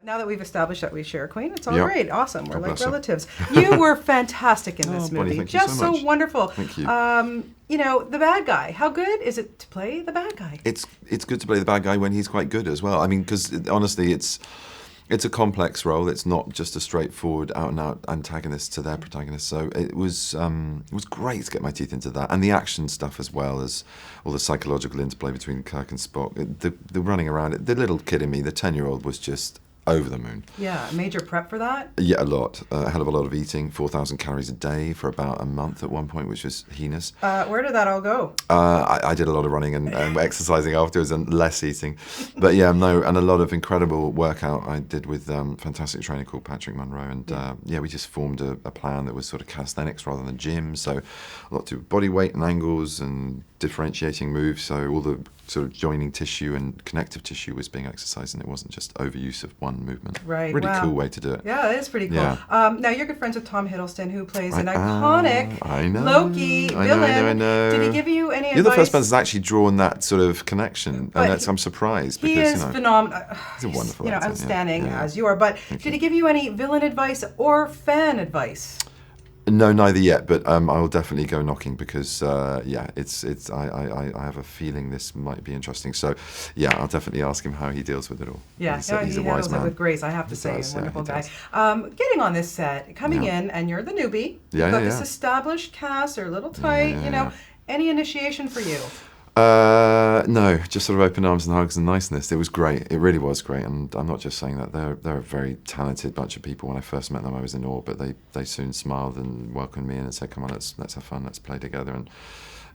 Now that we've established that we share a queen, it's all Yep. great. Awesome. We're God like bless her. relatives. You were fantastic in this Oh, Bonnie, movie. thank you Just so much. wonderful. Thank you. You know, the bad guy. How good is it to play the bad guy? It's good to play the bad guy when he's quite good as well. I mean, because honestly, it's a complex role. It's not just a straightforward out-and-out antagonist to their protagonist. So it was great to get my teeth into that, and the action stuff as well as all the psychological interplay between Kirk and Spock. The running around, the little kid in me, the 10-year-old, was just over the moon. Yeah, major prep for that? Yeah, a lot. A hell of a lot of eating, 4,000 calories a day for about a month at one point, which was heinous. Where did that all go? I did a lot of running and exercising afterwards and less eating. But yeah, no, and a lot of incredible workout I did with fantastic trainer called Patrick Munro. And we just formed a plan that was sort of calisthenics rather than gym. So a lot to do with body weight and angles and differentiating moves. So all the sort of joining tissue and connective tissue was being exercised, and it wasn't just overuse of one movement. Right. Really wow. cool way to do it. Yeah, it is pretty cool. Yeah. Now, you're good friends with Tom Hiddleston, who plays an iconic I know, Loki villain. I know. Did he give you any You're advice? the first person that's actually drawn that sort of connection, But and I'm surprised He because is phenomenal. he's a wonderful actor, outstanding yeah. as you are. But did he give you any villain advice or fan advice? No, neither yet, but I will definitely go knocking because it's I have a feeling this might be interesting. So yeah, I'll definitely ask him how he deals with it all. Yeah, he's he a wise handles man. it with grace, I have to He say. does, A wonderful he guy. does. Getting on this set, coming Yeah. in, and you're the newbie. Yeah, You've got yeah, this yeah. established cast, they're a little tight, Yeah, you know. yeah. Any initiation for you? No, just sort of open arms and hugs and niceness. It was great. It really was great, and I'm not just saying that. They're a very talented bunch of people. When I first met them, I was in awe, but they soon smiled and welcomed me in and said, "Come on, let's have fun, let's play together." And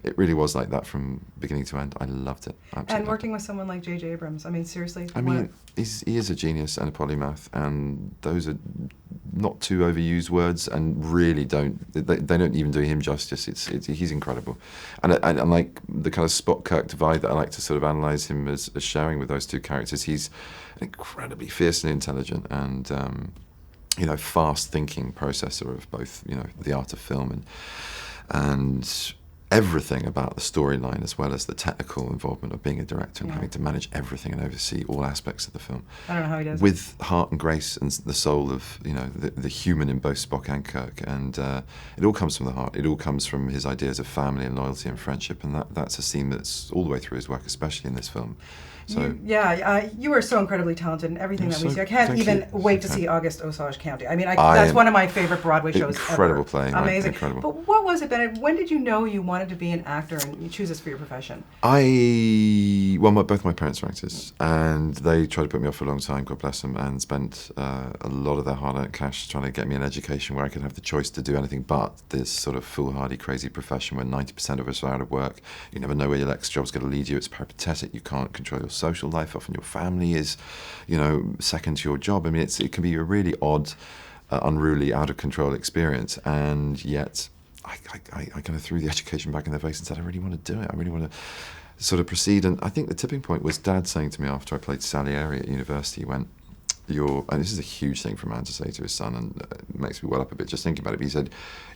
it really was like that from beginning to end. I loved it. Absolutely. And working with someone like J.J. Abrams, I mean, seriously. I mean, he is a genius and a polymath, and those are not too overused words, and really they don't even do him justice. He's incredible, and like the kind of Spock Kirk divide that I like to sort of analyse him as sharing with those two characters. He's incredibly fiercely intelligent and fast thinking processor of both the art of film and everything about the storyline, as well as the technical involvement of being a director and having to manage everything and oversee all aspects of the film. I don't know how he does it. With heart and grace and the soul of the human in both Spock and Kirk, and it all comes from the heart. It all comes from his ideas of family and loyalty and friendship, and that's a theme that's all the way through his work, especially in this film. So you are so incredibly talented in everything that we see. I can't thank even you. wait to see August Osage County. I mean, that's one of my favorite Broadway shows incredible ever. playing, right? Amazing. Incredible. But what was it, Bennett? When did you know you wanted to be an actor and you choose this for your profession? Both my parents are actors, and they tried to put me off for a long time, God bless them, and spent a lot of their hard-earned cash trying to get me an education where I could have the choice to do anything but this sort of foolhardy, crazy profession where 90% of us are out of work. You never know where your next job's going to lead you. It's peripatetic. You can't control your social life. Often your family is, second to your job. I mean, it can be a really odd, unruly, out of control experience, and yet I kind of threw the education back in their face and said, I really want to do it. I really want to sort of proceed. And I think the tipping point was Dad saying to me after I played Salieri at university, he went, and this is a huge thing for a man to say to his son, and it makes me well up a bit just thinking about it. But he said,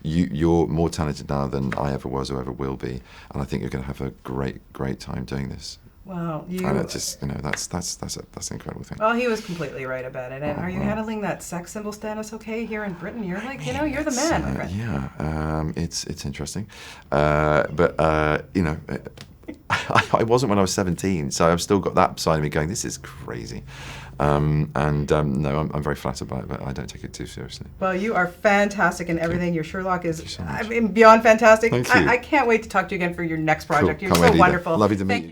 you're more talented now than I ever was or ever will be, and I think you're going to have a great time doing this. Wow, and it's just, that's an incredible thing. Well, he was completely right about it. And are you handling that sex symbol status okay here in Britain? You're like, you're the man, my friend. Yeah, it's interesting, but I wasn't when I was 17, so I've still got that side of me going, this is crazy. No, I'm very flattered by it, but I don't take it too seriously. Well, you are fantastic in everything. Your Sherlock is so beyond fantastic. Thank you. I can't wait to talk to you again for your next project. Cool. You're so wonderful. Lovely to meet you.